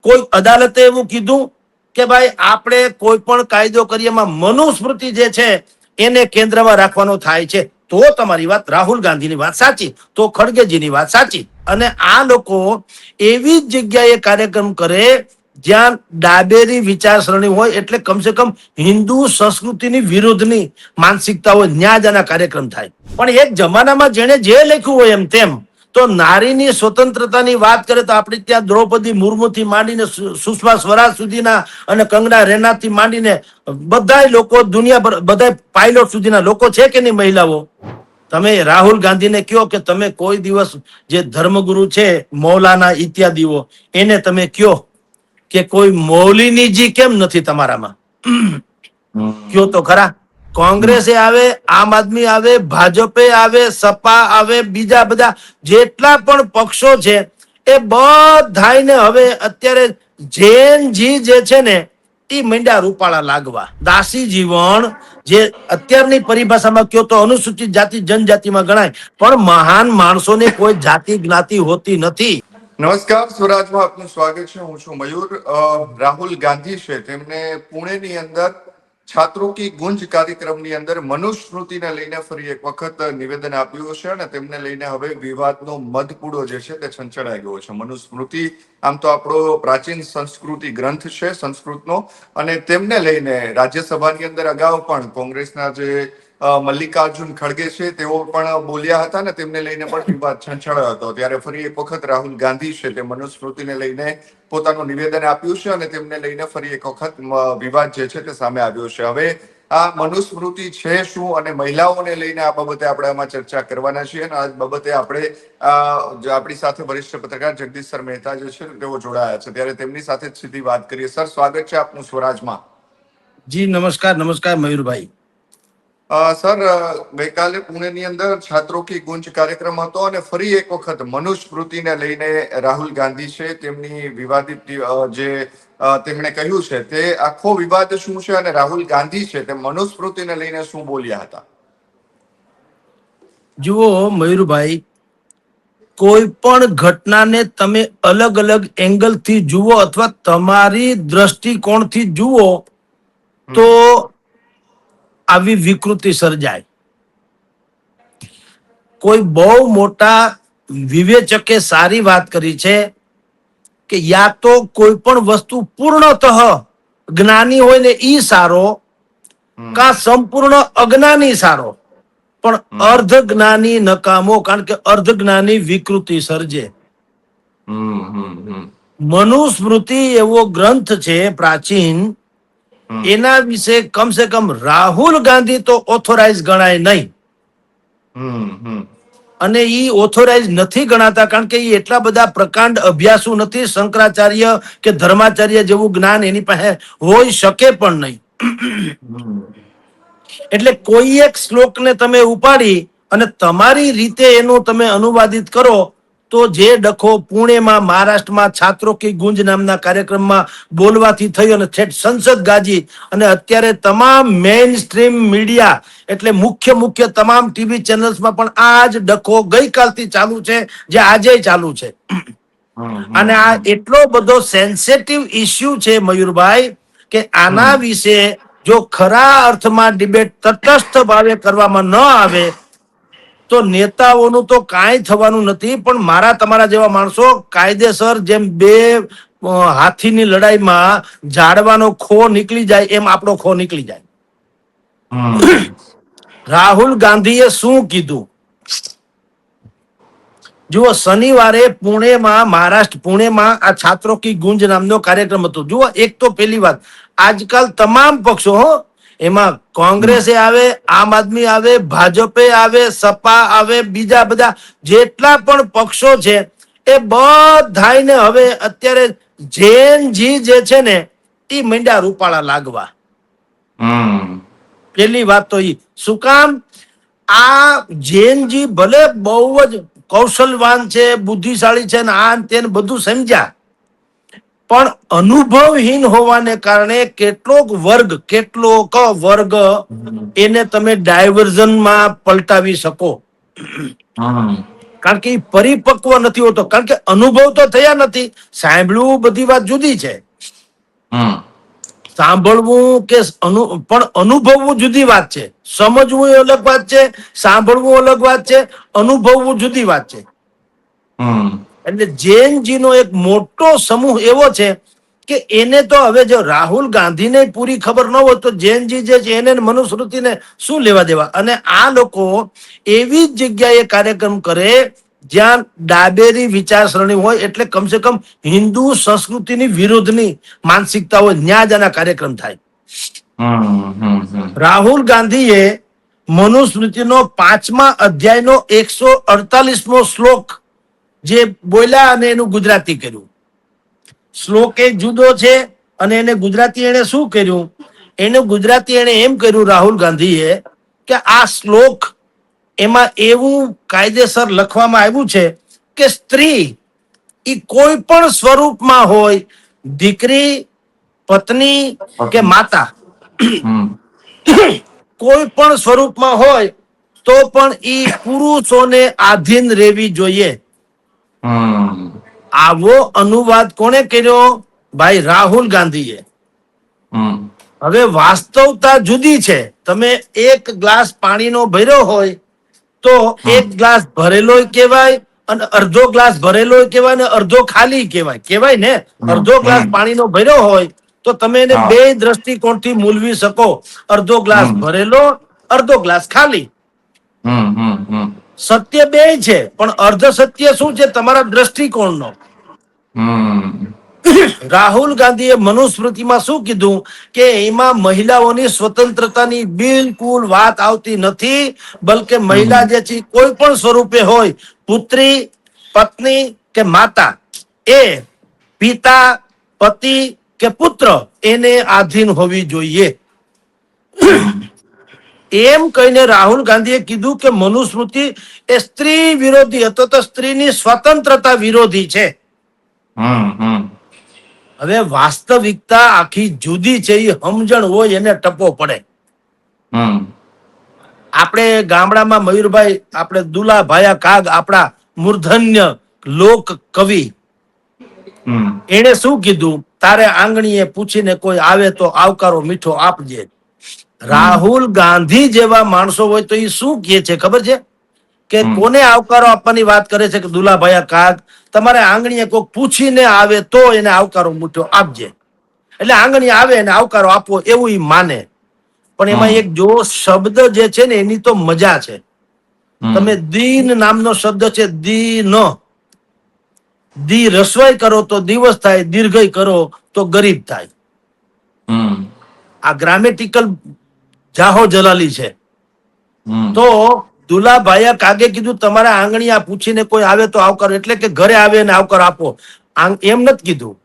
કોઈ અદાલતે એવું કીધું કે ભાઈ આપણે કોઈ પણ કાયદો કરીએ એમાં મનુસ્મૃતિ જે છે એને કેન્દ્રમાં રાખવાનો થાય છે, તો તમારી વાત, રાહુલ ગાંધીની વાત સાચી, તો ખડગેજીની વાત સાચી. અને આ લોકો એવી જ જગ્યાએ કાર્યક્રમ કરે જ્યાં ડાબેરી વિચારસરણી હોય, એટલે કમસે કમ હિન્દુ સંસ્કૃતિની વિરુદ્ધની માનસિકતા હોય, ત્યાં જ આના કાર્યક્રમ થાય. પણ એક જમાનામાં જેને જે લખ્યું હોય એમ તેમ, તો નારીની સ્વતંત્રતાની વાત કરે તો આપણે ત્યાં દ્રૌપદી મુર્મુથી માંડીને સુષ્મા સ્વરાજ સુધીના અને કંગના રેનાથી માંડીને બધા લોકો, દુનિયાભર બધા પાયલોટ સુધીના લોકો છે કે નહીં મહિલાઓ? તમે રાહુલ ગાંધીને કહો કે તમે કોઈ દિવસ જે ધર્મગુરુ છે મૌલાના ઇત્યાદિઓ, એને તમે કહો કે કોઈ મૌલિનીજી કેમ નથી તમારામાં? કયો તો ખરા. કોંગ્રેસે આવે, આમ આદમી આવે, ભાજપે આવે, સપા આવે, બીજા બધા જેટલા પણ પક્ષો છે એ બધાને હવે અત્યારે જૈનજી જે છે ને એ મંડ્યા રૂપાળા લાગવા. દાસી જીવન જે અત્યારની પરિભાષામાં કયો તો અનુસૂચિત જાતિ જનજાતિમાં ગણાય, પણ મહાન માણસોને કોઈ જાતિ જ્ઞાતિ હોતી નથી. નમસ્કાર, સ્વરાજમાં આપનું સ્વાગત છે. હું છું મયુર. રાહુલ ગાંધી છે, તેમને પુણેની અંદર છાત્રો કી ગુંજ કાર્યક્રમની અંદર મનુસ્મૃતિને લઈને ફરી એક વખત નિવેદન આપ્યું છે અને તેમને લઈને હવે વિવાદનો મધપૂડો જે છે તે છંછેડાઈ ગયો છે. મનુસ્મૃતિ આમ તો આપણો પ્રાચીન સંસ્કૃતિ ગ્રંથ છે સંસ્કૃતનો, અને તેમને લઈને રાજ્યસભાની અંદર અગાઉ પણ કોંગ્રેસના જે મલ્લિકાર્જુન ખડગે છે તેઓ પણ બોલ્યા હતા ને તેમને લઈને પણ વિવાદ છંછેડાયો હતો. ત્યારે ફરી એક વખત રાહુલ ગાંધી છે તે મનુસ્મૃતિને લઈને પોતાનું નિવેદન આપ્યું છે અને તેમને લઈને ફરી એક વખત વિવાદ જે છે તે સામે આવ્યો છે. હવે આ મનુસ્મૃતિ છે શું અને મહિલાઓને લઈને આ બાબતે આપણે આમાં ચર્ચા કરવાના છીએ અને આ બાબતે આપણે આપણી સાથે વરિષ્ઠ પત્રકાર જગદીશ સર મહેતા જે છે તેઓ જોડાયા છે, ત્યારે તેમની સાથે જ સીધી વાત કરીએ. સર, સ્વાગત છે આપનું સ્વરાજમાં. જી નમસ્કાર. નમસ્કાર મયુરભાઈ. સર, ગઈકાલે પુણેની અંદર છાત્રો કી ગુંજ કાર્યક્રમ હતો અને ફરી એક વખત મનુસ્મૃતિને લઈને રાહુલ ગાંધી છે તેમની વિવાદિત જે તેમણે કહ્યું છે તે આખો વિવાદ શું છે અને રાહુલ ગાંધી છે તે મનુસ્મૃતિને લઈને શું બોલ્યા હતા? જુઓ મયુરભાઈ, કોઈ પણ ઘટનાને તમે અલગ અલગ એંગલથી જુઓ અથવા તમારી દ્રષ્ટિકોણથી જુઓ તો આવી વિકૃતિ સર્જાય. કોઈ બહુ મોટા વિવેચકે સારી વાત કરી છે કે યા તો કોઈ પણ વસ્તુ પૂર્ણતઃ જ્ઞાની હોય ને ઈ સારો, કા સંપૂર્ણ અજ્ઞાની સારો, પણ અર્ધ જ્ઞાની નકામો, કારણ કે અર્ધ જ્ઞાની વિકૃતિ સર્જે. મનુસ્મૃતિ એવો ગ્રંથ છે પ્રાચીન, એના વિશે કમસે કમ રાહુલ ગાંધી તો ઓથોરાઇઝ ગણાય નહીં. અને ઈ ઓથોરાઇઝ નથી ગણાતા કારણ કે એ એટલા બધા પ્રકાંડ અભ્યાસુ નથી. શંકરાચાર્ય કે ધર્માચાર્ય જેવું જ્ઞાન એની પાસે હોઈ શકે પણ નહીં. એટલે કોઈ એક શ્લોકને તમે ઉપાડી અને તમારી રીતે એનું તમે અનુવાદિત કરો તો જે ડખો પુણેમાં મહારાષ્ટ્રમાં છાત્રો કી ગુંજ નામના કાર્યક્રમમાં બોલવાથી થયો અને છેટ સંસદ ગાજી અને અત્યારે તમામ મેઇન સ્ટ્રીમ મીડિયા એટલે મુખ્ય તમામ ટીવી ચેનલ્સમાં પણ આ જ ડખો ગઈકાલથી ચાલુ છે, જે આજે ચાલુ છે. અને આ એટલો બધો સેન્સિટિવ ઇસ્યુ છે મયુરભાઈ કે આના વિશે જો ખરા અર્થમાં ડિબેટ તટસ્થ ભાવે કરવામાં ન આવે તો નેતાઓનું તો કાંઈ થવાનું નથી, પણ મારા તમારા જેવા માણસો કાયદેસર જેમ બે હાથીની લડાઈમાં ઝાડવાનો ખો નીકળી જાય એમ આપણો ખો નીકળી જાય. રાહુલ ગાંધીએ શું કીધું? જુઓ, શનિવારે પુણેમાં, મહારાષ્ટ્ર પુણેમાં આ છાત્રો કી ગુંજ નામનો કાર્યક્રમ હતો. જુઓ, એક તો પહેલી વાત, આજકાલ તમામ પક્ષો, એમાં કોંગ્રેસે આવે, આમ આદમી આવે, ભાજપે આવે, સપા આવે, બીજા બધા જેટલા પણ પક્ષો છે એ બધાને હવે અત્યારે જૈનજી જે છે ને એ મંડ્યા રૂપાળા લાગવા. પેલી વાત તો ઈ. શું કામ? આ જૈનજી ભલે બહુ જ કૌશલવાન છે, બુદ્ધિશાળી છે ને આ તેને બધું સમજ્યા, પણ અનુભવહીન હોવાને કારણે કેટલોક વર્ગ એને તમે ડાયવર્ઝનમાં પલટાવી શકો. કારણ કે એ પરિપક્વ નથી હોતો, કારણ કે અનુભવ તો થયા નથી. સાંભળવું બધી વાત જુદી છે. હમ સાંભળવું કે પણ અનુભવવું જુદી વાત છે. સમજવું એ અલગ વાત છે, સાંભળવું અલગ વાત છે, અનુભવવું જુદી વાત છે. હમ એટલે જૈનજીનો એક મોટો સમૂહ એવો છે કે એને તો હવે જો રાહુલ ગાંધીને પૂરી ખબર ન હોય તો જૈનજી જે છે એને મનુસ્મૃતિને શું લેવા દેવા. અને આ લોકો એવી જ જગ્યાએ કાર્યક્રમ કરે જ્યાં ડાબેરી વિચારસરણી હોય, એટલે કમસે કમ હિન્દુ સંસ્કૃતિની વિરુદ્ધની માનસિકતા હોય, ત્યાં જ આના કાર્યક્રમ થાય. રાહુલ ગાંધીએ મનુસ્મૃતિનો 5મા અધ્યાયનો 148મો શ્લોક જે બોલ્યા અને એનું ગુજરાતી કર્યું. શ્લોક એક જુદો છે અને એને ગુજરાતી એને શું કર્યું, એનું ગુજરાતી એને એમ કર્યું રાહુલ ગાંધીએ કે આ શ્લોક એમાં એવું કાયદેસર લખવામાં આવ્યું છે કે સ્ત્રી એ કોઈ પણ સ્વરૂપમાં હોય, દીકરી, પત્ની કે માતા, કોઈ પણ સ્વરૂપમાં હોય તો પણ ઈ પુરુષોને આધીન રહેવી જોઈએ. આવો અનુવાદ કોણે કર્યો? ભાઈ રાહુલ ગાંધીએ. હવે વાસ્તવતા જુદી છે. તમે એક ગ્લાસ પાણીનો ભર્યો હોય તો એક ગ્લાસ ભરેલો કહેવાય અને અડધો ગ્લાસ ભરેલો કહેવાય ને અડધો ખાલી કહેવાય. કહેવાય ને, અડધો ગ્લાસ પાણીનો ભર્યો હોય તો તમે એને બે દ્રષ્ટિકોણથી મૂલવી શકો. અડધો ગ્લાસ ભરેલો, અડધો ગ્લાસ ખાલી. સત્ય બે છે, પણ અર્ધ સત્ય શું છે? તમારા દ્રષ્ટિકોણનો. રાહુલ ગાંધીએ મનુસ્મૃતિમાં શું કીધું કે એમાં મહિલાઓની સ્વતંત્રતાની બિલકુલ વાત આવતી નથી, બલકે મહિલા જે છે કોઈ પણ સ્વરૂપે હોય, પુત્રી, પત્ની કે માતા, એ પિતા, પતિ કે પુત્ર એને આધીન હોવી જોઈએ. એમ કહીને રાહુલ ગાંધીએ કીધું કે મનુસ્મૃતિ એ સ્ત્રી વિરોધી હતો, તો સ્ત્રીની સ્વતંત્રતા વિરોધી છે. હવે વાસ્તવિકતા આખી જુદી છે. એ સમજણ હોય એને ટપો પડે. આપણે ગામડામાં મયુરભાઈ, આપણે દુલાભાયા કાગ, આપણા મૂર્ધન્ય લોક કવિ, એને શું કીધું? તારે આંગણીએ પૂછીને કોઈ આવે તો આવકારો મીઠો આપજે. રાહુલ ગાંધી જેવા માણસો હોય તો એ શું કહે છે ખબર છે? કે કોને આવકારો આપવાની વાત કરે છે? કે દુલાભાયા કાગ, તમારે આંગણીએ કોઈ પૂછીને આવે તો એને આવકારો મીઠો આપજે. એટલે આંગણી આવે એને આવકારો આપવો એવું ઈ માને. પણ એમાં એક જો શબ્દ જે છે ને એની તો મજા છે. તમે દીન નામનો શબ્દ છે, દીન. દી રસવાઈ કરો તો દિવસ થાય, દીર્ઘઈ કરો તો ગરીબ થાય. આ ગ્રામેટિકલ જાહો જલાલી છે. તો દુલાભાઈએ કાગે કીધું તમારા આંગણીયા પૂછીને કોઈ આવે તો આવકારો, એટલે કે ઘરે આવે ને આવકાર આપો. એમ નથી કીધું.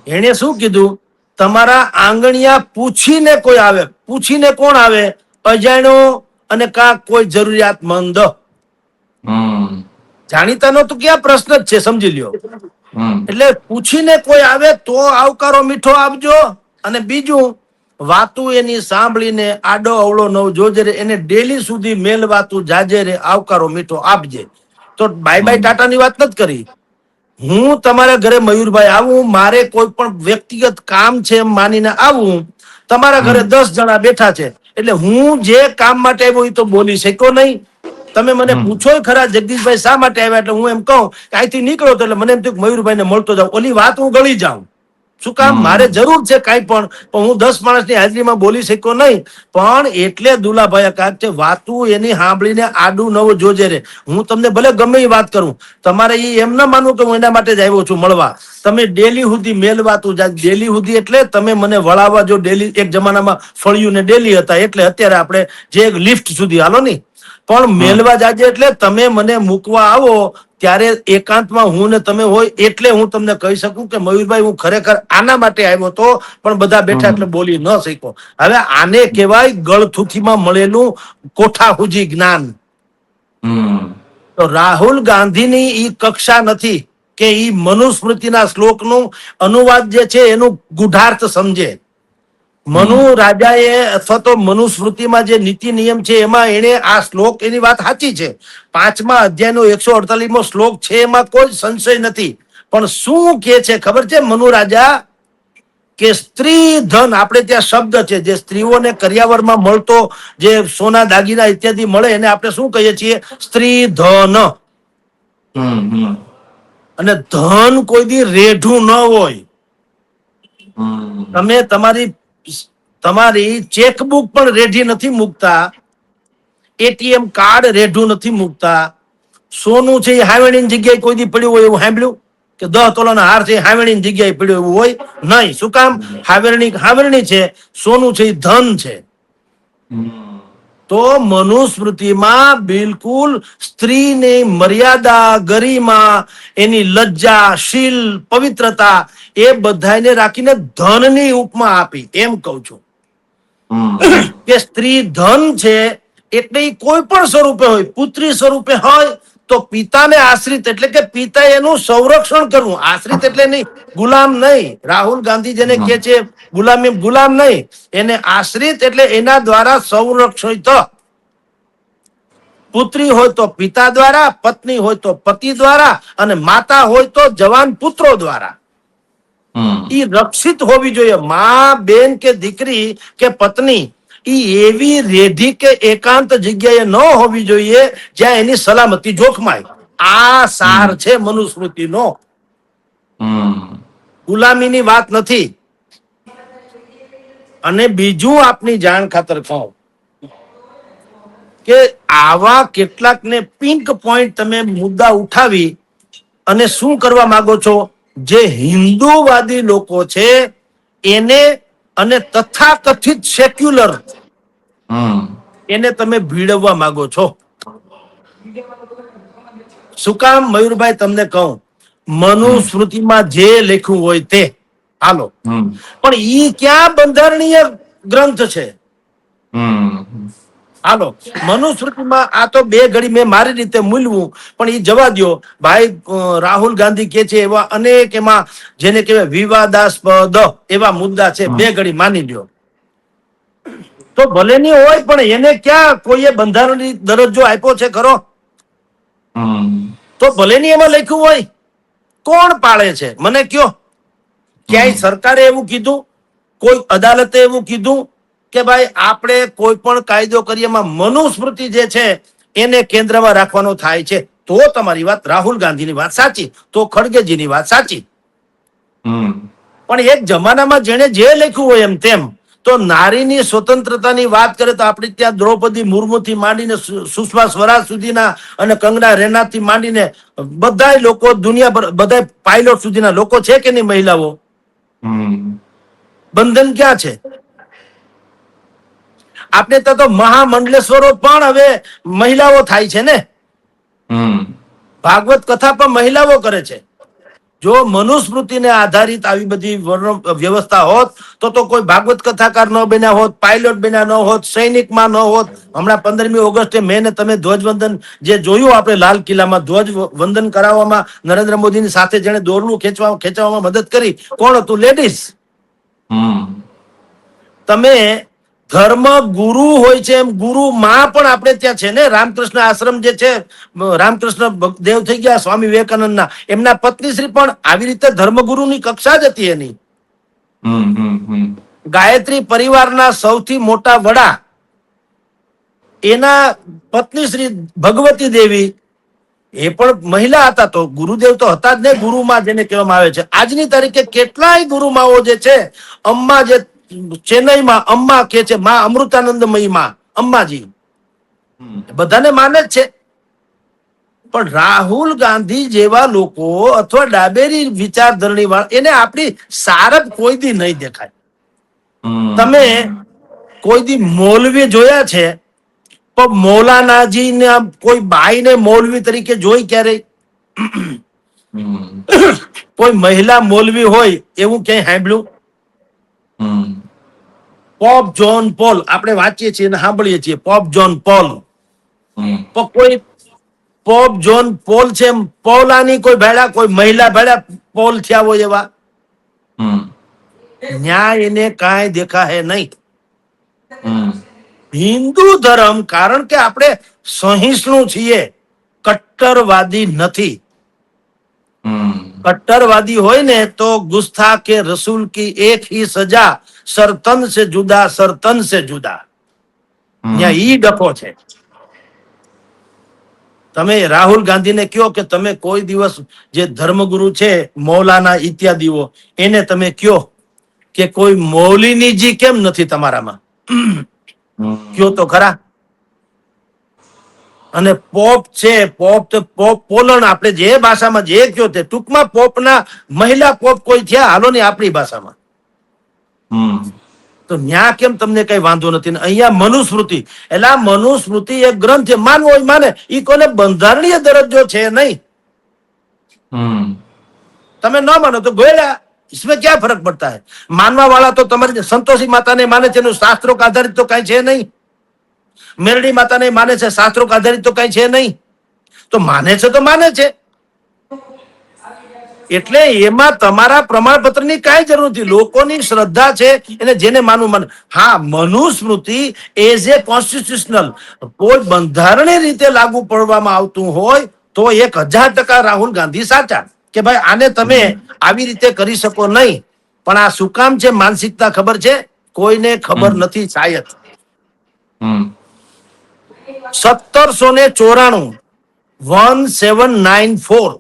એને શું કીધું? તમારા આંગણીયા પૂછીને કોઈ આવે. પૂછીને કોણ આવે? અજાણ્યો અને કાં કોઈ જરૂરિયાતમંદ. જાણીતાનો તો ક્યાં પ્રશ્ન જ છે, સમજી લ્યો. એટલે પૂછીને કોઈ આવે તો આવકારો મીઠો આપજો. અને બીજું, વાતું એની સાંભળીને આડો અવળો નવ જોજે રે, એને ડેલી સુધી મેલ વાતું જાજે રે, આવકારો મીઠો આપજે. તો બાય બાય ટાટાની વાત નથી કરી. હું તમારા ઘરે મયુરભાઈ આવું, મારે કોઈ પણ વ્યક્તિગત કામ છે એમ માનીને આવું, તમારા ઘરે 10 જણા બેઠા છે, એટલે હું જે કામ માટે આવ્યો એ તો બોલી શક્યો નહીં. તમે મને પૂછો ખરા જગદીશભાઈ શા માટે આવ્યા, એટલે હું એમ કહું કે અહીંથી નીકળો તો એટલે મને એમ થયું કે મયુરભાઈ ને મળતો જાઉં. ઓલી વાત હું ગળી જાઉં. શું કામ? મારે જરૂર છે કાંઈ પણ હું 10 માણસની હાજરીમાં બોલી શક્યો નહીં. પણ એટલે દુલાભાઈ કાક છે, વાતું એની સાંભળીને આડું નવ જોજે રે. હું તમને ભલે ગમે એ વાત કરું, તમારે એ એમ ના માનવું કે હું એના માટે જ આવ્યો છું મળવા. તમે ડેલી સુધી મેલવાતું જાય. ડેલી સુધી એટલે તમે મને વળાવવા જો. ડેલી એક જમાનામાં ફળિયું ને ડેલી હતા, એટલે અત્યારે આપણે જે લિફ્ટ સુધી હાલો નહીં, પણ મેલવા જાજે એટલે તમે મને મૂકવા આવો ત્યારે એકાંતમાં હું ને તમે હોય, એટલે હું તમને કહી શકું કે મયુરભાઈ હું ખરેખર આના માટે આવ્યો તો, પણ બધા બેઠા એટલે બોલી ન શક્યો. હવે આને કહેવાય ગળથુથીમાં મળેલું કોઠાહુજી જ્ઞાન. તો રાહુલ ગાંધીની ઈ કક્ષા નથી કે ઈ મનુસ્મૃતિના શ્લોકનું અનુવાદ જે છે એનું ગુઢાર્થ સમજે. મનુ રાજાએ અથવા તો મનુસ્મૃતિમાં જે નીતિ નિયમ છે એમાં એને આ શ્લોક એની વાત સાચી છે. 5મા અધ્યાયનો 148મો શ્લોક છે, એમાં કોઈ સંશય નથી. પણ શું કે છે ખબર છે મનુ રાજા? કે સ્ત્રી ધન, આપણે ત્યાં શબ્દ છે જે સ્ત્રીઓને કરિયાવરમાં મળતો, જે સોના દાગીના ઇત્યાદિ મળે એને આપણે શું કહીએ છીએ? સ્ત્રી ધન. અને ધન કોઈ દી રેઢું ન હોય. તમે તમારી ચેકબુક પણ રેઢી નથી મૂકતા, એટીએમ કાર્ડ રેઢું નથી મૂકતા. સોનું છે એ હાવેણીની જગ્યાએ કોઈ દી પડ્યું હોય એવું સાંભળ્યું? કે 10 તોલાનો હાર છે હાવેણીની જગ્યાએ પડ્યો એવું હોય નહીં. શું કામ? હાવેરણી છે, સોનું છે એ ધન છે. તો મનુસ્મૃતિમાં બિલકુલ સ્ત્રીની મર્યાદા, ગરિમા, એની લજ્જા, શીલ, પવિત્રતા એ બધાને રાખીને ધનની ઉપમા આપી. એમ કહું છું કે સ્ત્રી ધન છે, એટલે ઈ કોઈ પણ સ્વરૂપે હોય. પુત્રી સ્વરૂપે હોય તો પિતાને આશ્રિત, એટલે કે પિતા એનું સંરક્ષણ કરવું. આશ્રિત એટલે નહીં, ગુલામ નહીં. રાહુલ ગાંધી જેને કે છે ગુલામ નહીં, એને આશ્રિત એટલે એના દ્વારા સંરક્ષિત. પુત્રી હોય તો પિતા દ્વારા, પત્ની હોય તો પતિ દ્વારા, અને માતા હોય તો જવાન પુત્રો દ્વારા. ઈ રક્ષિત હોવી જોઈએ. માં, બેન કે દીકરી કે પત્ની ઈ એવી રેઢી કે એકાંત જગ્યાએ ન હોવી જોઈએ જ્યાં એની સલામતી જોખમાય. આ સાર છે મનુસ્મૃતિનો. ગુલામીની વાત નથી. અને બીજું આપની જાણ ખાતર કહું કે આવા કેટલાક ને પિંક પોઈન્ટ તમે મુદ્દા ઉઠાવી અને શું કરવા માંગો છો? જે હિન્દુવાદી લોકો છે એને, અને તથાકથિત સેક્યુલર એને તમે ભીડવવા માંગો છો. શું કામ મયુરભાઈ? તમને કહું, મનુસ્મૃતિમાં જે લખ્યું હોય તે હાલો, પણ ઈ ક્યાં બંધારણીય ગ્રંથ છે? હાલો, મનુસ્મૃતિમાં આ તો બે ઘડી મેં મારી રીતે મૂલવું, પણ એ જવા દ્યો. ભાઈ રાહુલ ગાંધી કે છે એવા અનેક એમાં જેને કહેવાય વિવાદાસ્પદ એવા મુદ્દા છે, બે ઘડી માની લ્યો તો ભલે નહીં હોય, પણ એને ક્યાં કોઈએ બંધારણીય દરજ્જો આપ્યો છે ખરો? તો ભલે નહીં એમાં લખ્યું હોય, કોણ પાળે છે મને કયો? ક્યાંય સરકારે એવું કીધું? કોઈ અદાલતે એવું કીધું કે ભાઈ આપણે કોઈ પણ કાયદો કરીએ એમાં મનુસ્મૃતિ જે છે એને કેન્દ્રમાં રાખવાનો થાય છે? તો તમારી વાત, રાહુલ ગાંધીની વાત સાચી, તો ખડગેજીની વાત સાચી. પણ એક જમાનામાં જેને જે લખ્યું હોય એમ તેમ, તો નારીની સ્વતંત્રતાની વાત કરે તો આપણે ત્યાં દ્રૌપદી મુર્મુથી માંડીને સુષ્મા સ્વરાજ સુધીના અને કંગના રેનાથી માંડીને બધા લોકો, દુનિયા બધા પાયલોટ સુધીના લોકો છે કે નહીં મહિલાઓ? બંધન ક્યાં છે? આપણે ત્યાં તો મહામંડલેશ્વરો પણ હવે મહિલાઓ થાય છે ને. ભાગવત કથા પણ મહિલાઓ કરે છે. જો મનુસ્મૃતિને આધારિત આવી બધી વ્યવસ્થા હોત તો કોઈ ભાગવત કથાકાર ન બન્યા હોત, પાયલોટ બન્યા ન હોત, સૈનિકમાં ન હોત. હમણાં 15મી ઓગસ્ટે મેં ને તમે ધ્વજવંદન જે જોયું આપણે લાલ કિલ્લામાં, ધ્વજવંદન કરાવવામાં નરેન્દ્ર મોદીની સાથે જેને દોરડું ખેંચવામાં મદદ કરી, કોણ હતું? લેડીઝ. તમે ધર્મ ગુરુ હોય છે એમ ગુરુ માં પણ આપણે ત્યાં છે ને. રામકૃષ્ણ આશ્રમ જે છે, રામકૃષ્ણ દેવ થઈ ગયા સ્વામી વિવેકાનંદના, એમના પત્નીશ્રી પણ આવી રીતે ધર્મગુરુની કક્ષા જ હતી એની. ગાયત્રી પરિવારના સૌથી મોટા વડા, એના પત્નીશ્રી ભગવતી દેવી, એ પણ મહિલા હતા. તો ગુરુદેવ તો હતા જ ને, ગુરુમાં જેને કહેવામાં આવે છે. આજની તારીખે કેટલાય ગુરુમાઓ જે છે, અમ્મા જે ચેન્નઈમાં અમ્મા કે છે, માં અમૃતાનંદમયી માં અમ્માજી, બધાને માને જ છે. પણ રાહુલ ગાંધી જેવા લોકો અથવા ડાબેરી વિચારધરણી વાળા, એને આપણી સારપ કોઈ દી નહીં દેખાય. તમે કોઈ દી મૌલવી જોયા છે? પણ મૌલાનાજી ને કોઈ બાઈને મૌલવી તરીકે જોઈ ક્યારે? કોઈ મહિલા મૌલવી હોય એવું ક્યાંય સાંભળ્યું? પોપ જોન પોલ આપણે વાંચીએ છીએ અને સાંભળીએ છીએ, પોપ જોન પોલ. પણ કોઈ પોપ જોન પોલ છે પૌલાની કોઈ ભેળા, કોઈ મહિલા ભેળા પોલ થયા હોય એવા? ન્યાય એને કાંઈ દેખાય નહીં. હમ હિન્દુ ધર્મ, કારણ કે આપણે સહિષ્ણુ છીએ, કટ્ટરવાદી નથી. હમ कट्टरवादी होय ने तो गुस्ताख के रसूल की एक ही सजा, सरतन से जुदा, सरतन से जुदा. ત્યાં ઈ ડખો છે. તમે રાહુલ ગાંધીને કયો કે તમે કોઈ દિવસ જે ધર્મગુરુ છે મૌલાના ઇત્યાદિઓ, એને તમે કયો કે કોઈ મૌલીનીજી કેમ નથી તમારામાં, કયો તો ખરા. અને પોપ છે, પોપ તો પોપ પોલણ, આપણે જે ભાષામાં જે કયો તે ટૂંકમાં પોપના મહિલા પોપ કોઈ થયા હાલો ને આપણી ભાષામાં, તો ન્યા કેમ તમને કઈ વાંધો નથી. ને અહીંયા મનુસ્મૃતિ, એટલે આ મનુસ્મૃતિ એક ગ્રંથ છે, માનવો હોય માને, ઈ કોને બંધારણીય દરજ્જો છે નહીં. તમે ન માનો તો ગોયલા, इसमें क्या फर्क पड़ता है. मानवा वाला तो તમારી સંતોષી માતાને માને છે, એનું શાસ્ત્રો આધારિત તો કઈ છે નહીં. મેરડી માતાને માને છે, શાસ્ત્રો આધારિત તો કઈ છે નહીં. તો માને છે તો માને છે, એટલે એમાં તમારા પ્રમાણપત્રની કાંઈ જરૂર નથી. લોકોની શ્રદ્ધા છે એને જેને માનવું માને. હા, મનુસ્મૃતિ એઝ એ કોન્સ્ટિટ્યુશનલ કોઈ બંધારણીય રીતે લાગુ પડવામાં આવતું હોય તો 1000% રાહુલ ગાંધી સાચા કે ભાઈ આને તમે આવી રીતે કરી શકો નહીં. પણ આ શું કામ છે માનસિકતા ખબર છે? કોઈને ખબર નથી શાયદ. 1794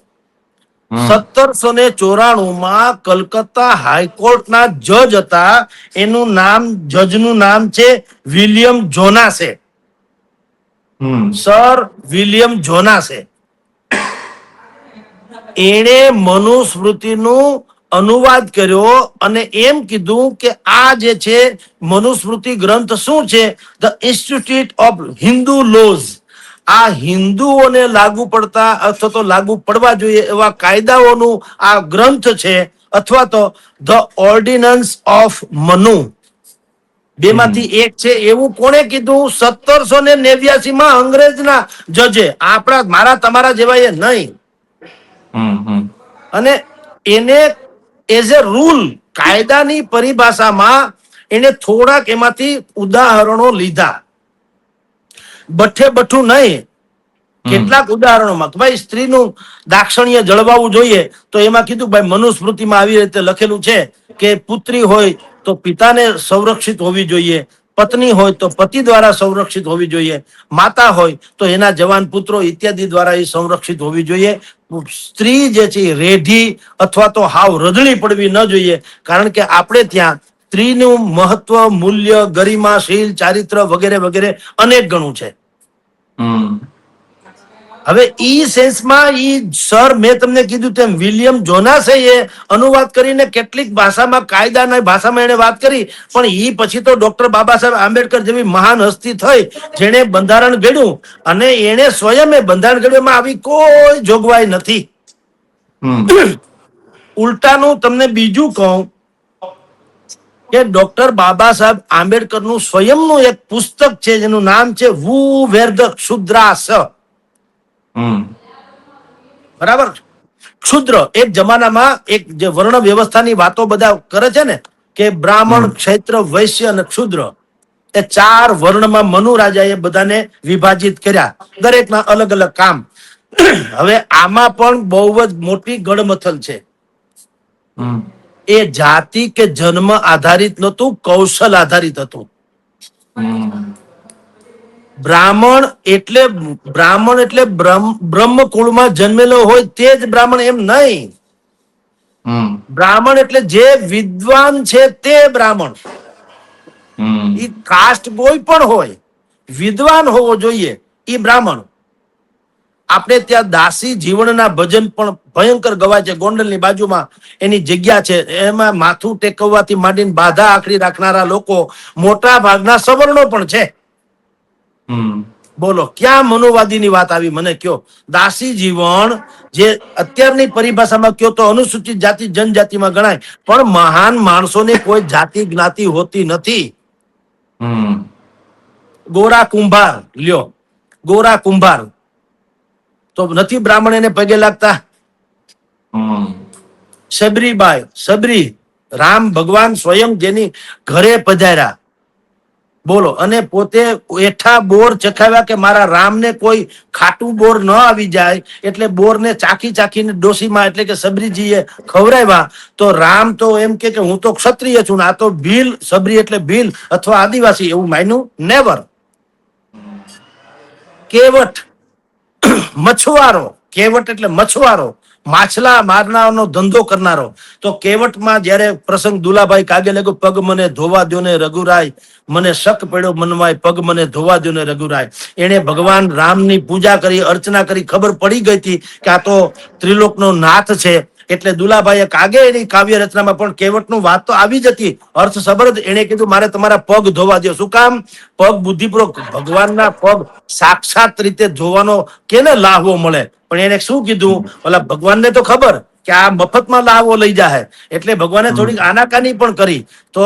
1794 માં કલકત્તા હાઈકોર્ટના જજ હતા. એનું નામ, જજનું નામ છે વિલિયમ જોનાસે, સર વિલિયમ જોનાસે. એણે મનુસ્મૃતિનું અનુવાદ કર્યો અને એમ કીધું કે આ જે છે મનુસ્મૃતિ ગ્રંથ શું છે? The institute of Hindu lose. આ હિન્દુઓને લાગુ પડતા અથવા તો લાગુ પડવા જોઈએ એવા કાયદાઓનું આ ગ્રંથ છે, અથવા તો ધ ઓર્ડિનન્સ ઓફ મનુ, બેમાંથી એક છે. એવું કોણે કીધું? 1789 માં અંગ્રેજના જજે, આપણા મારા તમારા જેવા એ નહીં. અને એને એઝ એ રૂલ, કાયદાની પરિભાષામાં એને થોડાક એમાંથી ઉદાહરણો લીધા, બઠે બઠું નહીં, કેટલાક ઉદાહરણોમાં કે ભાઈ સ્ત્રીનું દાક્ષણ્ય જળવાવું જોઈએ તો એમાં કીધું ભાઈ મનુસ્મૃતિમાં આવી રીતે લખેલું છે કે પુત્રી હોય તો પિતાને સંરક્ષિત હોવી જોઈએ, પત્ની હોય તો પતિ દ્વારા સંરક્ષિત હોવી જોઈએ, માતા હોય તો એના જવાન પુત્રો ઇત્યાદિ દ્વારા એ સંરક્ષિત હોવી જોઈએ. સ્ત્રી જે છે એ રેઢી અથવા તો હાવ રજળી પડવી ન જોઈએ, કારણ કે આપણે ત્યાં સ્ત્રીનું મહત્વ, મૂલ્ય, ગરિમા, શીલ, ચારિત્ર વગેરે વગેરે અનેક ગણું છે. હવે ઈ સેન્સમાં ઈ સર મેં તમને કીધું તેમ વિલિયમ જોનાસે એ અનુવાદ કરીને કેટલીક ભાષામાં, કાયદાના ભાષામાં એને વાત કરી. પણ ઈ પછી તો ડોક્ટર બાબા સાહેબ આંબેડકર જેવી મહાન હસ્તી થઈ જેણે બંધારણ ઘડ્યું, અને એને સ્વયં બંધારણ ઘડવામાં આવી કોઈ જોગવાઈ નથી. ઉલટાનું તમને બીજું કહું કે ડોક્ટર બાબા સાહેબ આંબેડકરનું સ્વયંનું એક પુસ્તક છે જેનું નામ છે વુ વેર ધ ક્ષુદ્રાસ. બરાબર. ક્ષુદ્ર એક જમાનામાં એક જે વર્ણ વ્યવસ્થાની વાતો બધા કરે છે ને કે બ્રાહ્મણ, ક્ષૈત્ર, વૈશ્ય અને ક્ષુદ્ર, એ 4 વર્ણમાં મનુ રાજાએ બધાને વિભાજિત કર્યા, દરેકના અલગ અલગ કામ. હવે આમાં પણ બહુ જ મોટી ગડમથલ છે. એ જાતિ કે જન્મ આધારિત નહોતું, કૌશલ આધારિત હતું. બ્રાહ્મણ એટલે બ્રહ્મ કુળમાં જન્મેલો હોય તે જ બ્રાહ્મણ એમ નહીં. બ્રાહ્મણ એટલે જે વિદ્વાન છે તે બ્રાહ્મણ. ઈ કાસ્ટ કોઈ પણ હોય, વિદ્વાન હોવો જોઈએ ઈ બ્રાહ્મણ. આપણે ત્યાં દાસી જીવનના ભજન પણ ભયંકર ગવાય છે. ગોંડલની બાજુમાં એની જગ્યા છે, એમાં માથું ટેકવવાથી માંડીને બાધા આખરી રાખનારા લોકો મોટા ભાગના સવર્ણો પણ છે. બોલો ક્યાં મનોવાદીની વાત આવી? મને કયો. દાસી જીવન જે અત્યારની પરિભાષામાં કયો તો અનુસૂચિત જાતિ જનજાતિમાં ગણાય, પણ મહાન માણસોને કોઈ જાતિ જ્ઞાતિ હોતી નથી. ગોરા કુંભાર લ્યો, ગોરા કુંભાર તો નથી બ્રાહ્મણ એને પગે લાગતા. સબરીબાઈ, સબરી રામ ભગવાન સ્વયં જેની ઘરે પધાર્યા, બોલો, અને પોતે એઠા બોર ચખાવ્યા કે મારા રામને કોઈ ખાટું બોર ન આવી જાય, એટલે બોરને ચાખી ચાખીને ડોસીમાં એટલે કે સબરીજીએ ખવડાવ્યા. તો રામ તો એમ કે હું તો ક્ષત્રિય છું ને આ તો ભીલ, સબરી એટલે ભીલ અથવા આદિવાસી, એવું માન્યું નેવર. કેવટ મછવારો, કેવટ એટલે મછવારો, માછલા મારનારનો ધંધો કરનારો. તો કેવટમાં જયારે પ્રસંગ દુલાભાઈ કાગે લાગ્યો, પગ મને ધોવા દો ને રઘુરાય, મને શક પડ્યો મનવાય, પગ મને ધોવા દો ને રઘુરાય. એને ભગવાન રામની પૂજા કરી, અર્ચના કરી, ખબર પડી ગઈ હતી કે આ તો ત્રિલોકનો નાથ છે. એટલે દુલાભાઈએ કાગે એની કાવ્ય રચનામાં પણ કેવટનું વાત તો આવી જ હતી, અર્થ સબરદ. એને કીધું મારે તમારા પગ ધોવા દો. શું કામ? પગ બુદ્ધિપૂર્વક ભગવાનના પગ સાક્ષાત રીતે ધોવાનો કેને લાહવો મળે, પણ એને શું કીધું, ઓલા ભગવાનને તો ખબર કે આ મફતમાં લાહવો લઈ જાય, એટલે ભગવાને થોડીક આનાકાની પણ કરી. તો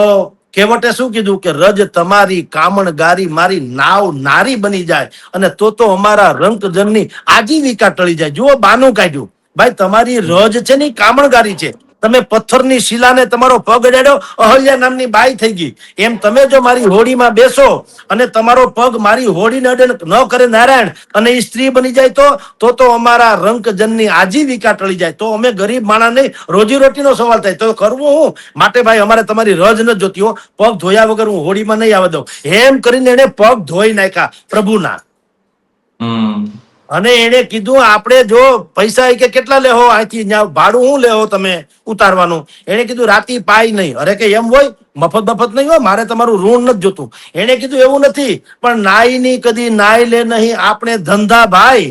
કેવટે શું કીધું કે રજ તમારી કામણ ગારી, મારી નાવ નારી બની જાય, અને તો અમારા રંકજનની આજીવિકા ટળી જાય. જુઓ બાનું કાઢ્યું, ભાઈ તમારી રજ છે ને કામણગારી છે. તમે પથ્થરની શિલાને તમારો પગ અડાડ્યો, અહલ્યા નામની બાઈ થઈ ગઈ. એમ તમે જો મારી હોડીમાં બેસો અને તમારો પગ મારી હોડીને અડે ન કરે નારાયણ, અને એ સ્ત્રી બની જાય, તો અમારા રંકજનની આજીવિકા ટળી જાય. તો અમે ગરીબ માણસ નહીં, રોજી રોટીનો સવાલ થાય. તો કરવું હું માટે ભાઈ, અમારે તમારી રજ ન જોતી હો, પગ ધોયા વગર હું હોડીમાં નહીં આવવા દઉં. એમ કરીને એને પગ ધોઈ નાખ્યા પ્રભુના. અને એને કીધું આપણે જો પૈસા કે કેટલા લેહો અહીંથી, ભાડું હું લેહો તમે ઉતારવાનું? એને કીધું રાતી પાય નહીં. અરે કે એમ હોય, મફત નહીં હોય, મારે તમારું ઋણ નથી જોતું. એને કીધું એવું નથી, પણ નાઈ ની કદી નાઈ લે નહીં, આપણે ધંધા ભાઈ,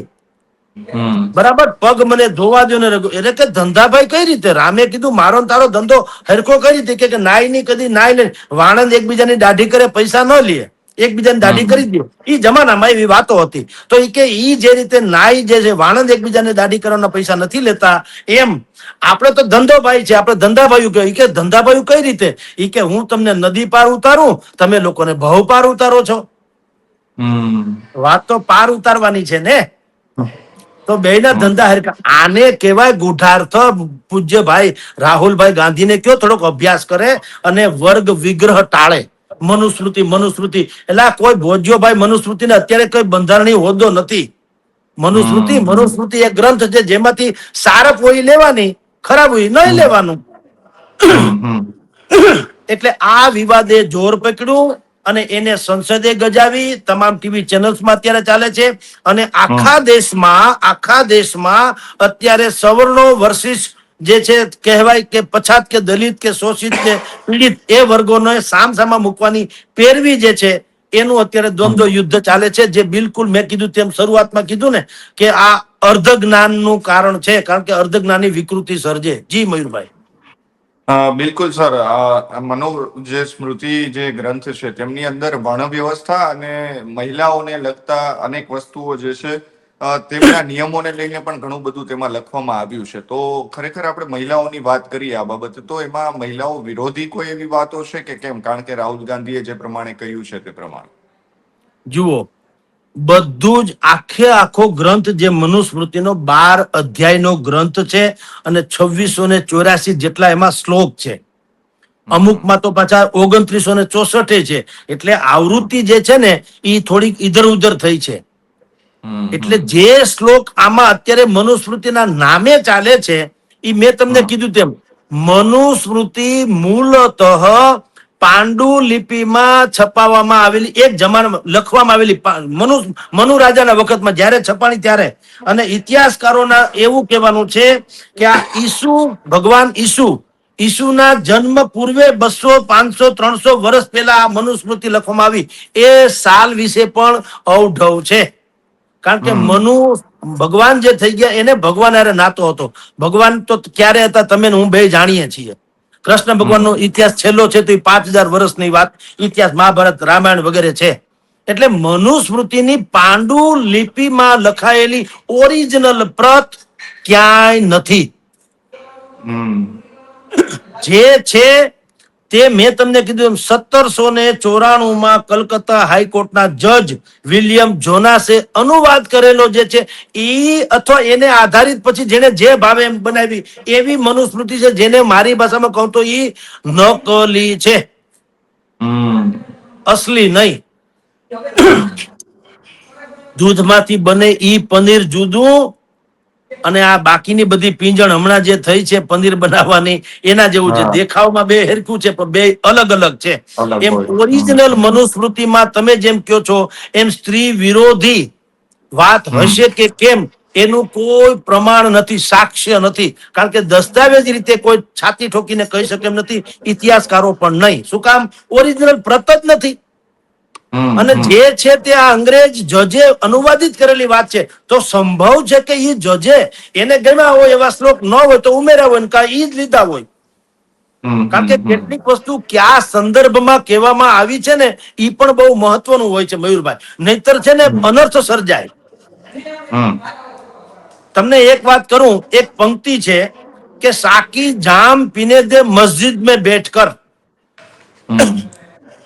બરાબર, પગ મને ધોવા દો ને રઘુ. એટલે કે ધંધા ભાઈ કઈ રીતે? રામે કીધું મારો ને તારો ધંધો હરખો કઈ રીતે? કે નાઈ ની કદી નાઈ લે, વાણંદ એકબીજાની દાઢી કરે, પૈસા ન લે, એકબીજાની દાઢી કરી દે. એ જમાનામાં એવી વાતો હતી. તો એ કે ઈ જે રીતે નાઈ જે છે, વાણંદ એકબીજાને દાઢી કરવાના પૈસા નથી લેતા, એમ આપણે તો ધંધો ભાઈ છે, આપણે ધંધા ભાઈ કે ધંધા ભાઈ કઈ રીતે? ઈ કે હું તમને નદી પાર ઉતારું, તમે લોકોને ભાવ પાર ઉતારો છો. વાત તો પાર ઉતારવાની છે ને. તો બેના ધંધા હરકા. આને કહેવાય ગુઢાર્થ. પૂજ્ય ભાઈ રાહુલભાઈ ગાંધીને કયો થોડોક અભ્યાસ કરે અને વર્ગ વિગ્રહ ટાળે. મનુસ્મૃતિ એટલે કોઈ ભોજ્યો ભાઈ મનુસ્મૃતિને અત્યારે કોઈ બંધારણીય હોદ્દો નથી. મનુસ્મૃતિ એક ગ્રંથ છે જેમાંથી સારપ હોય લેવાની, ખરાબ હોય નહીં લેવાનું. એટલે આ વિવાદે જોર પકડ્યું અને એને સંસદે ગજાવી, તમામ ટીવી ચેનલ્સમાં અત્યારે ચાલે છે. અને આખા દેશમાં અત્યારે સવર્ણો વર્સિસ જે છે કહેવાય કે પછાત કે દલિત કે શોષિત કે પીડિત, એ વર્ગોને સામસામા મૂકવાની પેરવી જે છે, એનું અત્યારે દ્વંદ્વ યુદ્ધ ચાલે છે. જે બિલકુલ મેં કીધું તેમ શરૂઆતમાં કીધું ને કે આ અર્ધ જ્ઞાનનું કારણ છે, કારણ કે અર્ધ જ્ઞાની વિકૃતિ સર્જે. જી મયુરભાઈ. બિલકુલ સર, મનો જે સ્મૃતિ જે ગ્રંથ છે તેમની અંદર વર્ણ વ્યવસ્થા અને મહિલાઓને લગતા અનેક વસ્તુઓ જે છે તેમના નિયમોને લઈને પણ ઘણું બધું તેમાં લખવામાં આવ્યું છે. તો ખરેખર આપણે મહિલાઓની વાત કરીએ આ બાબતે, તો એમાં મહિલાઓ વિરોધી કોઈ એવી વાતો છે કે કેમ? કારણ કે રાહુલ ગાંધીએ જે પ્રમાણે કહ્યું છે તે પ્રમાણે જુઓ, બધું જ આખો ગ્રંથ જે મનુસ્મૃતિનો 12 અધ્યાયનો ગ્રંથ છે અને 2684 જેટલા એમાં શ્લોક છે. અમુકમાં તો પાછા 2964 છે. એટલે આવૃત્તિ જે છે ને એ થોડીક ઇધર ઉધર થઈ છે. એટલે જે શ્લોક આમાં અત્યારે મનુસ્મૃતિના નામે ચાલે છે, એ મેં તમને કીધું તેમ મનુસ્મૃતિ મૂળતઃ પાંડુલિપિમાં છપાવવામાં આવેલી, એક જમાનામાં લખવામાં આવેલી, મનુ રાજાના વખતમાં જ્યારે છપાણી ત્યારે. અને ઇતિહાસકારોના એવું કહેવાનું છે કે આ ભગવાન ઈસુના જન્મ પૂર્વે 200, 500, 300 વર્ષ પહેલા આ મનુસ્મૃતિ લખવામાં આવી. એ સાલ વિશે પણ અવઢવ છે. કારણ કે ભગવાન જે થઈ ગયા એને ભગવાન હારે નાતો હતો. ભગવાન તો ક્યારે હતા તમે હું બે જાણીએ છીએ. કૃષ્ણ ભગવાનનો ઇતિહાસ છેલ્લો છે તો એ 5000 વર્ષની વાત, ઇતિહાસ મહાભારત રામાયણ વગેરે છે. એટલે મનુસ્મૃતિની પાંડુ લિપિમાં લખાયેલી ઓરિજિનલ પ્રત ક્યાંય નથી. જે છે તે મેં તમને કીધું એમ 1794 કલકત્તા હાઈકોર્ટના જજ વિલિયમ જોનાસે અનુવાદ કરેલો જે છે એ અથવા એને આધારિત પછી જેને જે ભાવે એમ બનાવી એવી મનુસ્મૃતિ છે, જેને મારી ભાષામાં કહું તો એ નકલી છે, અસલી નહીં. દૂધમાંથી બને ઈ પનીર જુદું અને આ બાકીની બધી પીંજણ હમણાં જે થઈ છે પનીર બનાવવાની એના જેવું છે. હા. દેખાવમાં બે હરખું છે પણ બે અલગ અલગ છે. અલગ એમ હોય. ઓરિજિનલ મનુસ્મૃતિમાં તમે જેમ કહો છો એમ સ્ત્રી વિરોધી વાત હશે કે કેમ એનું કોઈ પ્રમાણ નથી, સાક્ષ્ય નથી. કારણ કે દસ્તાવેજ રીતે કોઈ છાતી ઠોકીને કહી શકે એમ નથી, ઇતિહાસકારો પણ નહીં. શું કામ? ઓરિજિનલ પ્રત જ નથી. અને જે છે તે આ અંગ્રેજ જજે અનુવાદિત કરેલી વાત છે. તો સંભવ છે કે એ જજે એને ગમ્યા હોય એવા શ્લોક ન હોય તો ઉમેર્યા હોય ને કાં ઈ જ લીધા હોય. કારણ કે કેટલીક વસ્તુ કયા સંદર્ભમાં કહેવામાં આવી છે ને એ પણ બહુ મહત્વનું હોય છે મયુરભાઈ. નહીતર છે ને અનર્થ સર્જાય. તમને એક વાત કરું, એક પંક્તિ છે કે સાકી જામ પીને દે મસ્જિદ में बैठ कर.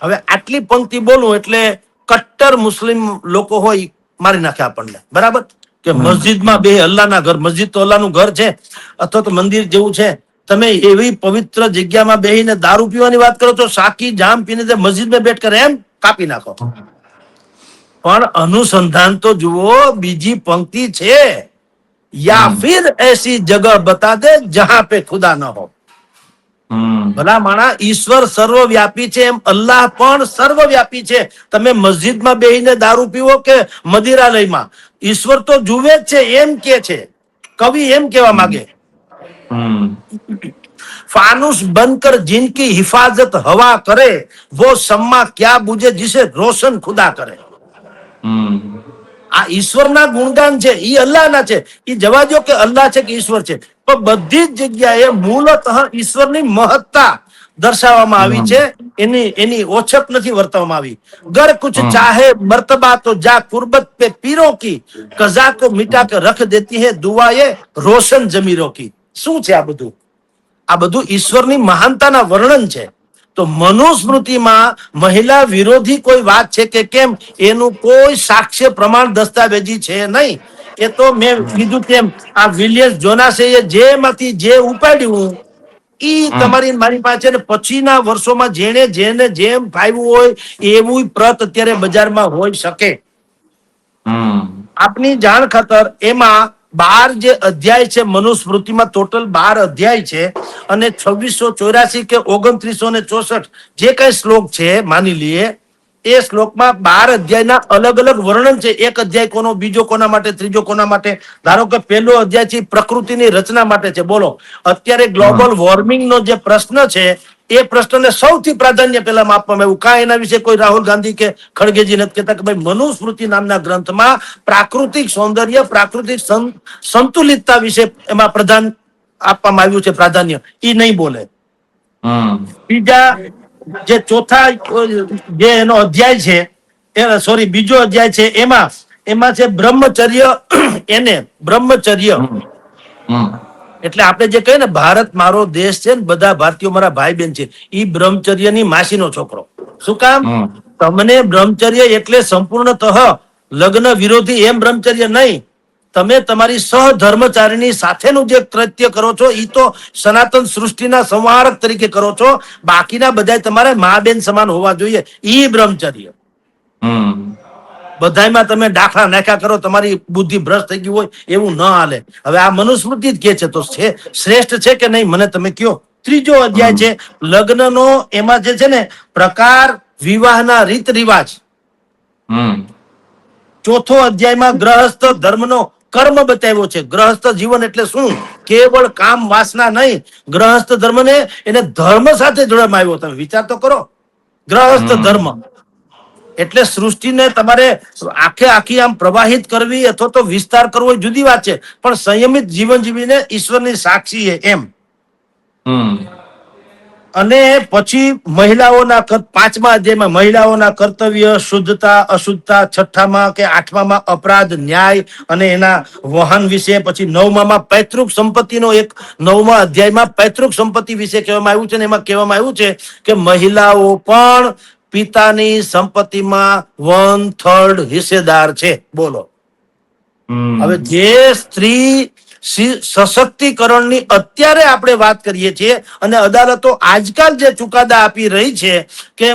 હવે આટલી પંક્તિ બોલું એટલે કટ્ટર મુસ્લિમ લોકો હોય મારી નાખે આપણને, બરાબર? કે મસ્જિદમાં બે અલ્લાહના ઘર, મસ્જિદ તો અલ્લાહનું ઘર છે અથવા તો મંદિર જેવું છે. તમે એવી પવિત્ર જગ્યામાં બેહીને દારૂ પીવાની વાત કરો છો, સાકી જામ પીને દે મસ્જિદમાં બેઠ કર, એમ કાપી નાખો. પણ અનુસંધાન તો જુઓ, બીજી પંક્તિ છે, યા ફિર એસી જગહ બતા દે જહાં પે ખુદા ન હો. ભલા માણા, ઈશ્વર સર્વવ્યાપી છે એમ અલ્લાહ પણ સર્વવ્યાપી છે. તમે મસ્જિદમાં બેહીને દારૂ પીવો કે મદિરાલયમાં, ઈશ્વર તો જુએ જ છે એમ કે છે કવિ, એમ કેવા માંગે. फानुस बनकर जिनकी हिफाजत हवा करे वो सम्मा क्या बुझे जिसे रोशन खुदा करे. આ ઈશ્વરના ગુણગાન છે, ઈ અલ્લાહના છે. ઈ જવા દો કે અલ્લાહ છે કે ઈશ્વર છે, પણ બધી જ જગ્યાએ મૂળતઃ ઈશ્વરની મહત્તા દર્શાવવામાં આવી છે. એની ઓછપ નથી વર્તવામાં આવી. ગર કુછ ચાહે મર્તબા તો જા કુર્બત પે પીરો કી, કઝા કો મિટા કે રખ દેતી હે દુઆએ રોશન જમીરો કી. શું છે આ બધું? આ બધું ઈશ્વરની મહાનતાના વર્ણન છે. તો મનુસ્મૃતિમાં મહિલા વિરોધી કોઈ વાત છે કે કેમ એનું કોઈ સાક્ષ્ય પ્રમાણ દસ્તાવેજી છે નહીં. એ તો મેં કીધું તેમ આ વિલિયમ જોનાસે જેમાંથી જે ઉપાડ્યું ઈ તમારી મારી પાસે ને પછીના વર્ષોમાં જેને જેને જેમ ફાવ્યું હોય એવું પ્રત અત્યારે બજારમાં હોઈ શકે. આપની જાણ ખાતર એમાં 12 જે અધ્યાય છે મનુસ્મૃતિમાં, ટોટલ 12 અધ્યાય છે અને 2684 કે 2964 જે કઈ શ્લોક છે માની લઈએ, એ શ્લોકમાં 12 અધ્યાયના અલગ અલગ વર્ણન છે. એક અધ્યાય કોનો, બીજો કોના માટે, ત્રીજો કોના માટે. ધારો કે પહેલો અધ્યાય છે પ્રકૃતિની રચના માટે છે. બોલો, અત્યારે ગ્લોબલ વોર્મિંગનો જે પ્રશ્ન છે એ પ્રશ્નને સૌથી પ્રાધાન્ય પહેલામાં આપવામાં આવ્યું. કાં એના વિશે કોઈ રાહુલ ગાંધી કે ખડગેજી નથી કહેતા કે ભાઈ મનુસ્મૃતિ નામના ગ્રંથમાં પ્રાકૃતિક સૌંદર્ય, પ્રાકૃતિક સંતુલિતતા વિશે એમાં પ્રધાન આપવામાં આવ્યું છે પ્રાધાન્ય, ઈ નહીં બોલે. બીજા જે ચોથા જે એનો અધ્યાય છે, સોરી બીજો અધ્યાય છે, એમાં છે બ્રહ્મચર્ય. એને બ્રહ્મચર્ય એટલે આપણે જે કહીએ ને ભારત મારો દેશ છે ને બધા ભારતીયો મારા ભાઈ બહેન છે, ઈ બ્રહ્મચર્યની માસીનો છોકરો. શું કામ? તમને બ્રહ્મચર્ય એટલે સંપૂર્ણતઃ લગ્ન વિરોધી એમ બ્રહ્મચર્ય નહીં. તમે તમારી સહધર્મચારીની સાથેનું જે કૃત્ય કરો છો એ તો સનાતન સૃષ્ટિના સંહારક તરીકે કરો છો. બાકીના બધા તમારે મા બેન સમાન હોવા જોઈએ, ઈ બ્રહ્મચર્ય. બધાયમાં તમે દાખલા નાખ્યા કરો, તમારી બુદ્ધિ ભ્રષ્ટ થઈ ગઈ હોય એવું ન હાલે. હવે આ મનુસ્મૃતિ જ કે છે તો છે શ્રેષ્ઠ છે કે નહીં મને તમે કયો. ત્રીજો અધ્યાય છે લગ્નનો. એમાં જે છે ને પ્રકાર, વિવાહના રીત રિવાજ. ચોથો અધ્યાયમાં ગ્રહસ્થ ધર્મનો કર્મ બતાવ્યો છે. ગ્રહસ્થ જીવન એટલે શું? કેવળ કામ વાસના નહીં, ગ્રહસ્થ ધર્મને એને ધર્મ સાથે જોડવામાં આવ્યો. તમે વિચાર તો કરો, ગ્રહસ્થ ધર્મ એટલે સૃષ્ટિને તમારે આખે આખી આમ પ્રવાહિત કરવી અથવા તો વિસ્તાર કરવો એ જુદી વાત છે, પણ સંયમિત જીવન જીવીને ઈશ્વરની સાક્ષી એમ. અને પછી પાંચમા અધ્યાયમાં મહિલાઓના કર્તવ્ય, શુદ્ધતા, અશુદ્ધતા, છઠ્ઠામાં કે આઠમામાં અપરાધ, ન્યાય અને એના વહન વિશે, પછી નવમામાં પૈતૃક સંપત્તિનો એક નવમા અધ્યાયમાં પૈતૃક સંપત્તિ વિશે કહેવામાં આવ્યું છે ને એમાં કહેવામાં આવ્યું છે કે મહિલાઓ પણ પિતાની સંપત્તિમાં 1/3 હિસ્સેદાર છે. બોલો, હવે જે સ્ત્રી સશક્તિકરણની અત્યારે આપણે વાત કરીએ છીએ અને અદાલતો આજકાલ જે ચુકાદા આપી રહી છે કે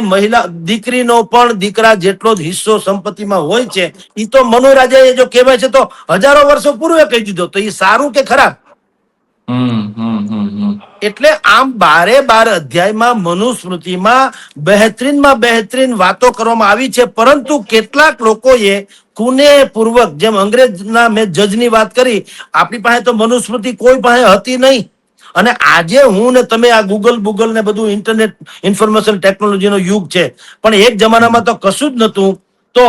દીકરીનો પણ દીકરા જેટલો જ હિસ્સો સંપત્તિમાં હોય છે, એ તો મનુ રાજાએ જો કહેવાય છે તો હજારો વર્ષો પૂર્વે કહી દીધો, તો એ સારું કે ખરાબ? એટલે આમ 12 અધ્યાયમાં મનુસ્મૃતિમાં બહેતરીન વાતો કરવામાં આવી છે, પરંતુ કેટલાક લોકોએ કુનેહપૂર્વક, જેમ અંગ્રેજના મેં જજની વાત કરી, આપણી પાસે તો મનુસ્મૃતિ કોઈ પાસે હતી નહીં. અને આજે હું ને તમે આ ગૂગલ ને બધું ઇન્ટરનેટ ઇન્ફોર્મેશન ટેકનોલોજીનો યુગ છે, પણ એક જમાનામાં તો કશું જ નહોતું. તો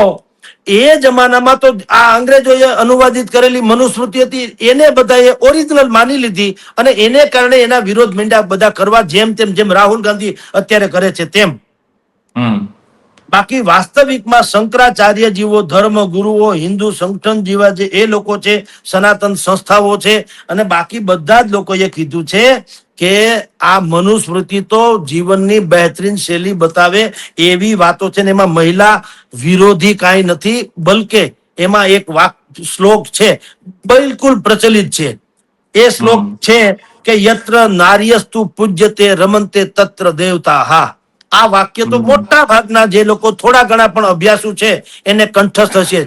એ જમાનામાં તો આ અંગ્રેજોએ અનુવાદિત કરેલી મનુસ્મૃતિ હતી, એને બધાએ ઓરિજિનલ માની લીધી અને એને કારણે એના વિરોધ માંડ્યા બધા કરવા, જેમ રાહુલ ગાંધી અત્યારે કરે છે તેમ. બાકી વાસ્તવિકમાં શંકરાચાર્ય જીવો, ધર્મ ગુરુઓ, હિન્દુ સંગઠન જેવા જે એ લોકો છે, સનાતન સંસ્થાઓ છે, અને બાકી બધા જ લોકોએ કીધું છે કે આ મનુસ્મૃતિ તો જીવનની બહેતરીન શૈલી બતાવે એવી વાતો છે ને એમાં મહિલા વિરોધી કાંઈ નથી, બલકે એમાં એક શ્લોક છે બિલકુલ પ્રચલિત છે. એ શ્લોક છે કે યત્ર નાર્યસ્તુ પૂજ્યતે રમંતે તત્ર દેવતા. હા, આ વાક્ય તો મોટા ભાગના જે લોકો થોડા ઘણા પણ અભ્યાસુ છે એને કંઠસ્થ હશે.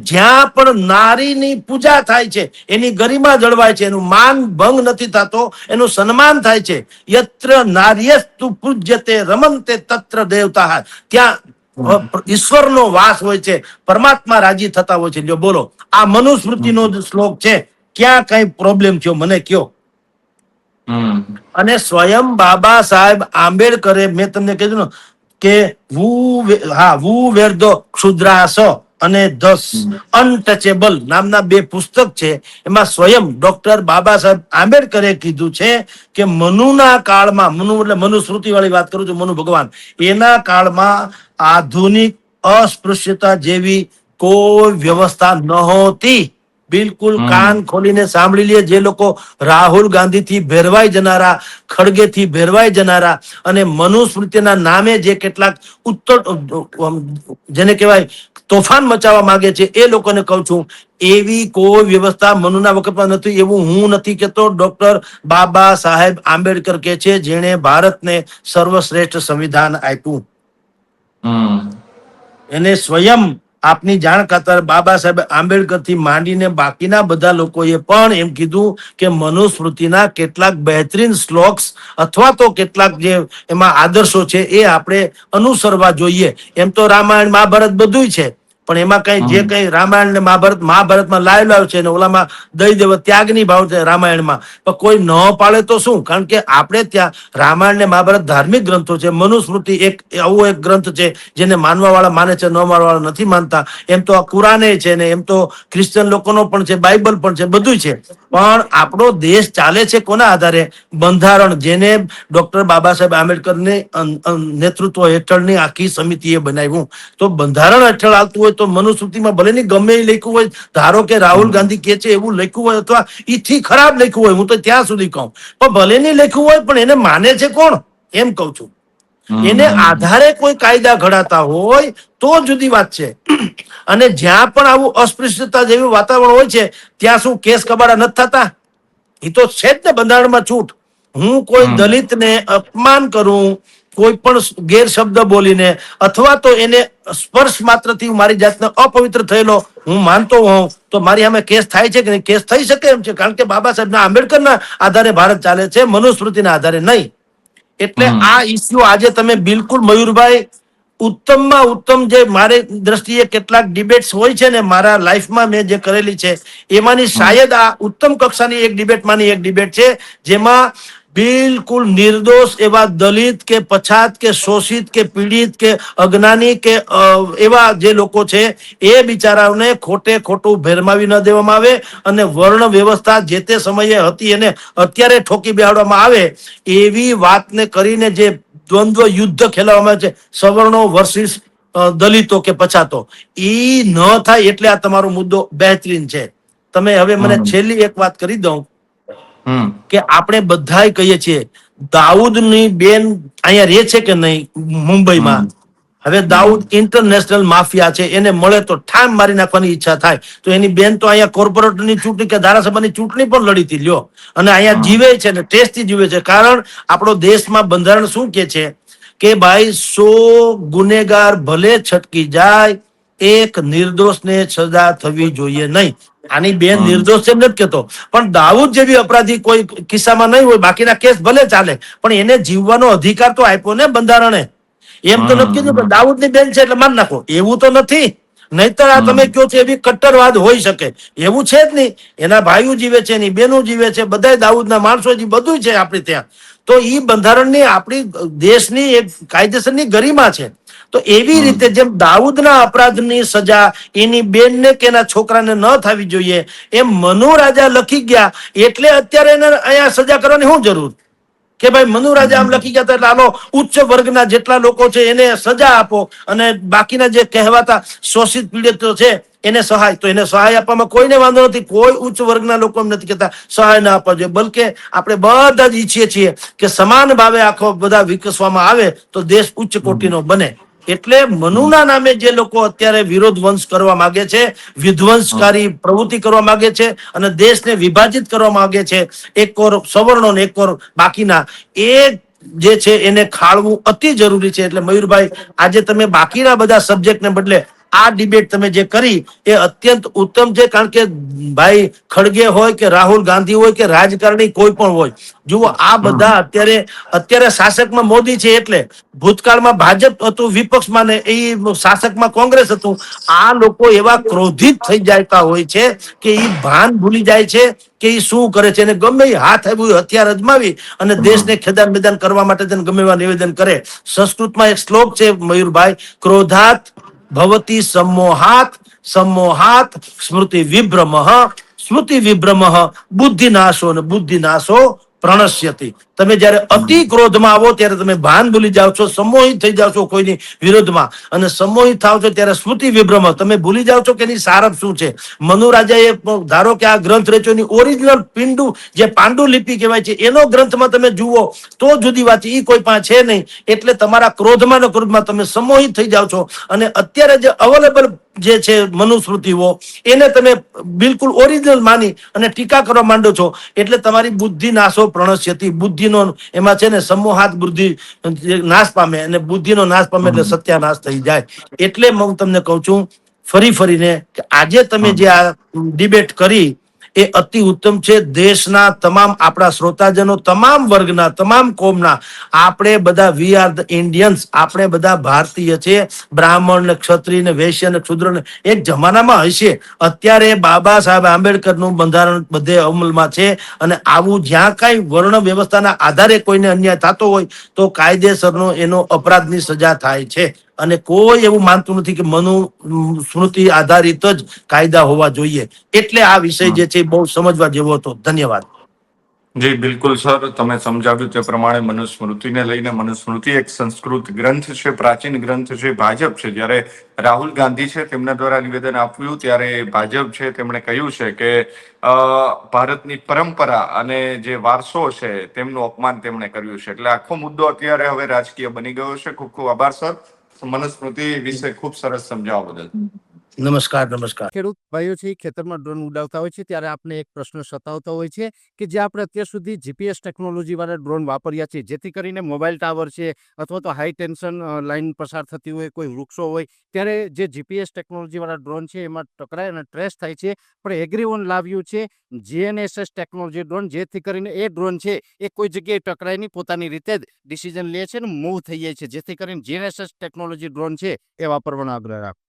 જ્યાં પણ નારીની પૂજા થાય છે, એની ગરિમા જળવાય છે, એનું માન ભંગ નથી થતો, એનું સન્માન થાય છે. યત્ર નાર્યસ્તુ પૂજ્યતે રમંતે તત્ર દેવતા. ત્યાં ઈશ્વરનો વાસ હોય છે, પરમાત્મા રાજી થતા હોય છે. જો બોલો, આ મનુસ્મૃતિનો શ્લોક છે, ક્યાં કઈ પ્રોબ્લેમ થયો મને કયો? અને સ્વયં બાબા સાહેબ આંબેડકરે, મેં તમને કીધું ને કે વુ વેર ક્ષુદ્રાસ અને ધસ અનટચેબલ નામના 2 પુસ્તક છે. એમાં સ્વયં ડોક્ટર બાબા સાહેબ આંબેડકરે કીધું છે કે મનુના કાળમાં, મનુ એટલે મનુસ્મૃતિ વાળી વાત કરું છું, મનુ ભગવાન, એના કાળમાં આધુનિક અસ્પૃશ્યતા જેવી કોઈ વ્યવસ્થા નહોતી. બિલકુલ કાન ખોલીને સાંભળી લે, જે લોકો રાહુલ ગાંધી થી ભેરવાઈ જનારા, ખડગે થી ભેરવાઈ જનારા અને મનુસ્મૃતિના નામે જે કેટલાક જેને કહેવાય તોફાન મચાવવા માંગે છે, એ લોકોને કહું છું એવી કોઈ વ્યવસ્થા મનુના વખતમાં નથી. એવું હું નથી કેતો, ડોક્ટર બાબા સાહેબ આંબેડકર કે છે, જેણે ભારતને સર્વશ્રેષ્ઠ સંવિધાન આપ્યું. એને સ્વયં આપની જાણ ખાતર બાબા સાહેબ આંબેડકર થી માંડીને બાકીના બધા લોકોએ પણ એમ કીધું કે મનુસ્મૃતિના કેટલાક બહેતરીન શ્લોક્સ અથવા તો કેટલાક જે એમાં આદર્શો છે એ આપણે અનુસરવા જોઈએ. એમ તો રામાયણ મહાભારત બધું છે, પણ એમાં કઈ જે કઈ રામાયણ ને મહાભારતમાં લાવ છે ને ઓલામાં દઈ દેવ ત્યાગની ભાવ છે રામાયણમાં, પણ કોઈ ન પાળે તો શું? કારણ કે આપણે ત્યાં રામાયણ ને મહાભારત ધાર્મિક ગ્રંથો છે, મનુસ્મૃતિ એક આવો એક ગ્રંથ છે જેને માનવા વાળા માને છે, ન માનવા વાળા નથી માનતા. એમ તો આ કુરાને છે ને એમ તો ક્રિશ્ચન લોકોનો પણ છે, બાઇબલ પણ છે, બધું છે. પણ આપણો દેશ ચાલે છે કોના આધારે? બંધારણ, જેને ડોક્ટર બાબા સાહેબ આંબેડકરની નેતૃત્વ હેઠળની આખી સમિતિએ બનાવ્યું. તો બંધારણ હેઠળ આવતું હોય તો મનુસ્મૃતિમાં ભલે નહીં ગમે એ લખ્યું હોય, ધારો કે રાહુલ ગાંધી કે છે એવું લખ્યું હોય અથવા ઈથી ખરાબ લખ્યું હોય, હું તો ત્યાં સુધી કહું, પણ ભલે નહીં લખ્યું હોય પણ એને માને છે કોણ? એમ કહું છું. એને આધારે કોઈ કાયદા ઘડાતા હોય તો જુદી વાત છે. અને જ્યાં પણ આવું અસ્પૃશ્યતા જેવું વાતાવરણ હોય છે ત્યાં શું કેસ કબાડા નથી થતા? એ તો છે જ ને બંધારણમાં છૂટ. હું કોઈ દલિતને અપમાન કરું, કોઈ પણ ગેરશબ્દ બોલીને અથવા તો એને સ્પર્શ માત્રથી મારી જાતને અપવિત્ર થયેલો હું માનતો હોઉં તો મારી સામે કેસ થાય છે કે નહીં? કેસ થઈ શકે એમ છે, કારણ કે બાબા સાહેબના આંબેડકરના આધારે ભારત ચાલે છે, મનુસ્મૃતિના આધારે નહીં. એટલે આ ઇસ્યુ આજે તમે બિલકુલ મયુરભાઈ, ઉત્તમમાં ઉત્તમ જે મારી દ્રષ્ટિએ કેટલાક ડિબેટ્સ હોય છે ને મારા લાઈફમાં મેં જે કરેલી છે એમાંની શાયદ આ ઉત્તમ કક્ષાની એક ડિબેટમાંની એક ડિબેટ છે, જેમાં બિલકુલ નિર્દોષ એવા દલિત કે પછાત કે શોષિત કે પીડિત કે અજ્ઞાની કે એવા જે લોકો છે એ બિચારાઓને ખોટે ખોટું ભેરમાવી ન દેવામાં આવે અને વર્ણ વ્યવસ્થા જે તે સમયે હતી એને અત્યારે ઠોકી બેહાડવામાં આવે એવી વાતને કરીને જે દ્વંદ્વ યુદ્ધ ખેલવામાં આવે છે સવર્ણો વર્સિસ દલિતો કે પછાતો ઈ ન થાય એટલે આ તમારો મુદ્દો બહેતરીન છે. તમે હવે મને હમ છેલ્લી એક વાત કરી દઉં હમ કે આપણે બધાય કહીએ છીએ દાઉદની બેન અહીંયા રહે છે કે નહીં મુંબઈમાં. હમ હવે હમ દાઉદ ઇન્ટરનેશનલ માફિયા છે, એને મળે તો ઠામ મારી નાખવાની ઈચ્છા થાય. તો એની બેન તો અહીંયા કોર્પોરેટરની ચૂંટણી કે ધારાસભાની ચૂંટણી પણ લડી હતી લ્યો, અને અહીંયા હમ જીવે છે ને ટેસ્ટથી જીવે છે. કારણ આપણો દેશમાં બંધારણ શું કે છે કે ભાઈ 100 ગુનેગાર ભલે છટકી જાય, એક નિર્દોષને સજા થવી જોઈએ નહીં. આની બેન હમ નિર્દોષ છે એમ નથી કેતો, પણ દાઉદ જેવી અપરાધી કોઈ કિસ્સામાં નહીં હોય, બાકીના કેસ ભલે ચાલે, પણ એને જીવવાનો અધિકાર તો આપ્યો ને બંધારણે. એમ તો નથી કીધું કે હમ દાઉદની બેન છે એટલે માર નાખો, એવું તો નથી. નહીતર આ તમે હમ કયો છો એવી કટ્ટરવાદ હોઈ શકે, એવું છે જ નહીં. એના ભાઈઓ જીવે છે, એની બેનો જીવે છે, બધાય દાઉદના માણસો બધું છે આપણે ત્યાં. તો ઈ બંધારણની આપણી દેશની એક કાયદેસરની ગરિમા છે. તો એવી હમ રીતે જેમ દાઉદના અપરાધની સજા એની બેનને કે એના છોકરાને ન થવી જોઈએ, એમ મનુ રાજા લખી ગયા એટલે અત્યારે એને અહીંયા સજા કરવાની શું જરૂર કે ભાઈ મનુ રાજા આમ લખી ગયા હતા એટલે આનો ઉચ્ચ વર્ગના જેટલા લોકો છે એને સજા આપો અને બાકીના જે કહેવાતા શોષિત પીડિતો છે એને સહાય. તો એને સહાય આપવામાં કોઈને વાંધો નથી, કોઈ ઉચ્ચ વર્ગના લોકો એમ નથી કહેતા સહાય ના આપવા જોઈએ, બલકે આપણે બધા જ ઈચ્છીએ છીએ કે સમાન ભાવે આખો બધા વિકસવામાં આવે તો દેશ ઉચ્ચ કોટીનો બને. એટલે મનુના નામે જે લોકો અત્યારે વિરોધ વંશ કરવા માંગે છે, વિધ્વંસકારી પ્રવૃત્તિ કરવા માંગે છે અને દેશને વિભાજિત કરવા માંગે છે, એક કોર સવર્ણો ને એક કોર બાકીના, એ જે છે એને ખાળવું અતિ જરૂરી છે. એટલે મયુરભાઈ, આજે તમે બાકીના બધા સબ્જેક્ટને બદલે આ ડિબેટ તમે જે કરી એ અત્યંત ઉત્તમ છે. કારણ કે ભાઈ ખડગે હોય કે રાહુલ ગાંધી હોય કે રાજકારણી કોઈ પણ હોય, જુઓ આ બધા અત્યારે શાસકમાં મોદી છે, એટલે ભૂતકાળમાં ભાજપ હતું વિપક્ષમાં ને એ શાસકમાં કોંગ્રેસ હતું. આ લોકો એવા ક્રોધિત થઈ જતા હોય છે કે એ ભાન ભૂલી જાય છે કે એ શું કરે છે, અને ગમે એ હાથ આવ્યું હથિયાર અજમાવી અને દેશને ખેદાન મેદાન કરવા માટે તેને ગમે એવા નિવેદન કરે. સંસ્કૃતમાં એક શ્લોક છે મયુરભાઈ, ક્રોધાત ભવતી सम्मोहात सम्मोहात स्मृति विभ्रमः स्मृति विभ्रमः बुद्धिनाशो ને બુદ્ધિનાશો પ્રણશ્યતિ. તમે જ્યારે અતિ ક્રોધમાં આવો ત્યારે તમે ભાન ભૂલી જાઓ છો, સંમોહિત થઈ જાઓ છો કોઈની વિરોધમાં, અને સંમોહિત થાવ છો ત્યારે સ્મૃતિ વિભ્રમ, તમે ભૂલી જાઓ છો કે એની સારપ શું છે. મનુ રાજાએ ધારો કે આ ગ્રંથ રચ્યો, એની ઓરિજિનલ પિંડુ જે પાંડુલિપિ કહેવાય છે એનો ગ્રંથમાં તમે જુઓ તો જુદી વાત છે, એ કોઈ પાસે છે નહીં. એટલે તમારા ક્રોધમાં ને ક્રોધમાં તમે સંમોહિત થઈ જાઓ છો, અને અત્યારે જે અવેલેબલ જે છે મનુસ્મૃતિઓ એને તમે બિલકુલ ઓરિજિનલ માની અને ટીકા કરવા માંડો છો. એટલે તમારી બુદ્ધિ નાશો પ્રણશ્યતિ, બુદ્ધિનો એમાં છે ને સમૂહાત બુદ્ધિ નાશ પામે, અને બુદ્ધિનો નાશ પામે એટલે સત્યાનાશ થઈ જાય. એટલે હું તમને કહું છું ફરી ફરીને કે આજે તમે જે આ ડિબેટ કરી એ અતિ ઉત્તમ છે. દેશના તમામ આપણા શ્રોતાજનો, તમામ વર્ગના, તમામ કોમના, આપણે બધા વી આર ધ ઇન્ડિયન્સ, આપણે બધા ભારતીય છે. બ્રાહ્મણ ને ક્ષત્રિય ને વૈશ્ય ને શુદ્ર ને એક જમાનામાં હશે. અત્યારે બાબા સાહેબ આંબેડકરનું બંધારણ બધે અમલમાં છે, અને આવું જ્યાં કઈ વર્ણ વ્યવસ્થાના આધારે કોઈને અન્યાય થતો હોય તો કાયદેસરનો એનો અપરાધની સજા થાય છે. અને કોઈ એવું માનતું નથી કે મનુ સ્મૃતિ આધારિત જ કાયદા હોવા જોઈએ. એટલે આ વિષય જે છે બહુ સમજવા જેવો હતો. ધન્યવાદ. જી બિલકુલ સર, તમે સમજાવ્યું તે પ્રમાણે મનુસ્મૃતિને લઈને, મનુસ્મૃતિ એક સંસ્કૃત ગ્રંથ છે, પ્રાચીન ગ્રંથ છે. ભાજપ છે, જ્યારે રાહુલ ગાંધી છે તેમના દ્વારા નિવેદન આપ્યું ત્યારે ભાજપ છે તેમણે કહ્યું છે કે ભારતની પરંપરા અને જે વારસો છે તેમનું અપમાન તેમણે કર્યું છે. એટલે આખો મુદ્દો અત્યારે હવે રાજકીય બની ગયો છે. ખૂબ ખૂબ આભાર સર, મનુસ્મૃતિ વિશે ખૂબ સરસ સમજાવવા બદલ. નમસ્કાર. નમસ્કાર. ખેડૂત ભાઈઓ છે એ ખેતરમાં ડ્રોન ઉડાવતા હોય છે ત્યારે આપણે એક પ્રશ્ન સતાવતો હોય છે કે જે આપણે અત્યાર સુધી જીપીએસ ટેકનોલોજી વાળા ડ્રોન વાપર્યા છે, જેથી કરીને મોબાઈલ ટાવર છે અથવા તો હાઈ ટેન્શન લાઈન પસાર થતી હોય, કોઈ વૃક્ષો હોય, ત્યારે જે જીપીએસ ટેકનોલોજી વાળા ડ્રોન છે એમાં ટકરાય અને ટ્રેસ થાય છે. પણ એગ્રીવન લાવ્યું છે જીએનએસએસ ટેકનોલોજી ડ્રોન, જેથી કરીને એ ડ્રોન છે એ કોઈ જગ્યાએ ટકરાય નહીં, પોતાની રીતે જ ડિસિઝન લે છે અને મૂવ થઈ જાય છે. જેથી કરીને જીએનએસએસ ટેકનોલોજી ડ્રોન છે એ વાપરવાનો આગ્રહ રાખો.